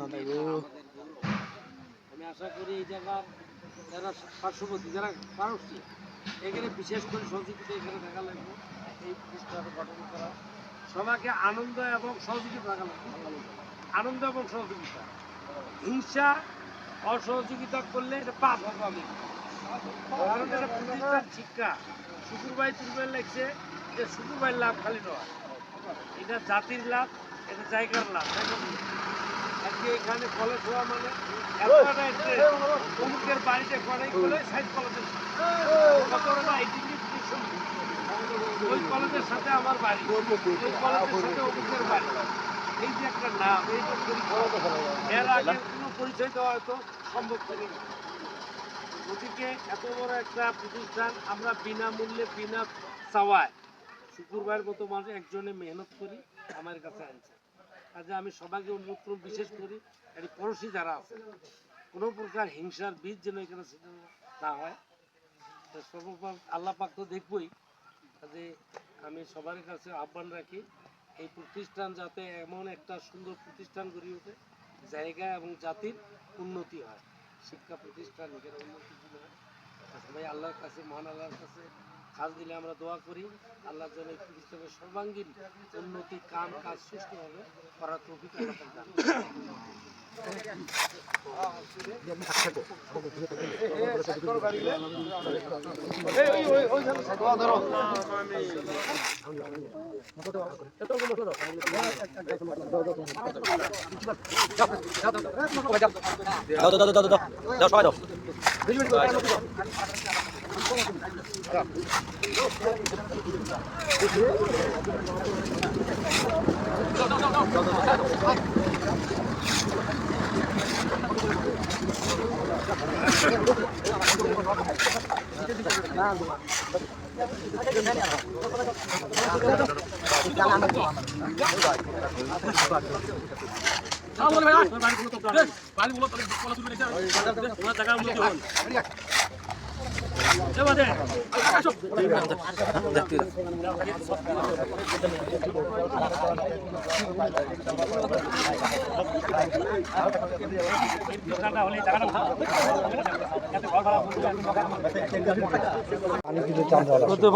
আমি আশা করি এই জায়গার যারা পার্শ্ববর্তী যারা পারছি এখানে বিশেষ করে সহযোগিতা এখানে থাকা লাগবে। এই প্রতিষ্ঠান গঠন করা সবাইকে আনন্দ এবং সহযোগিতা থাকা লাগবে। আনন্দ এবং সহযোগিতা, হিংসা অসহযোগিতা করলে এটা পাপ হবে। আমি কারণ এটা প্রতিষ্ঠান শিক্ষা। শুকুরবাই তুলবে লেগছে যে শুকুরবাইয়ের লাভ খালি নয়, এটা জাতির লাভ, এটা জায়গার লাভ। আজকে এখানে কলেজ হওয়া মানে অমুকের বাড়িতে কলেজ করে সাইড কলেজের ওই কলেজের সাথে আমার বাড়ি, ওই কলেজের সাথে অমুকের বাড়ি। এই যে একটা নাম, এই যে এর আগে কোনো পরিচয় দেওয়া হয়তো সম্ভব করি। গতিকে এত বড় একটা প্রতিষ্ঠান আমরা বিনামূল্যে বিনা চাওয়ায় শুক্রবার মতো মাঝে একজনে মেহনত করি আমার কাছে আনছে। কাজে আমি সবাইকে অনুরোধ করব, বিশেষ করি এই পড়োশি যারা আছে কোনো প্রকার হিংসার বীজ যেন এখানে না হয়। সর্বপ্রথম আল্লাহ পাক তো দেখবই। কাজে আমি সবার কাছে আহ্বান রাখি এই প্রতিষ্ঠান যাতে এমন একটা সুন্দর প্রতিষ্ঠান গড়ে ওঠে, জায়গা এবং জাতির উন্নতি হয়, শিক্ষা প্রতিষ্ঠান এখানে উন্নতি হয়। সবাই আল্লাহর কাছে, মহান আল্লাহর কাছে কাজ দিলে আমরা দোয়া করি আল্লাহ যেন এই প্রতিষ্ঠানের সর্বাঙ্গীন উন্নতি কাজ সুষ্ঠুভাবে করার তৌফিক আল্লাহ পাক দান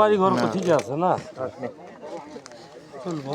বাড়ি ঘর ঠিক আছে না চলবো।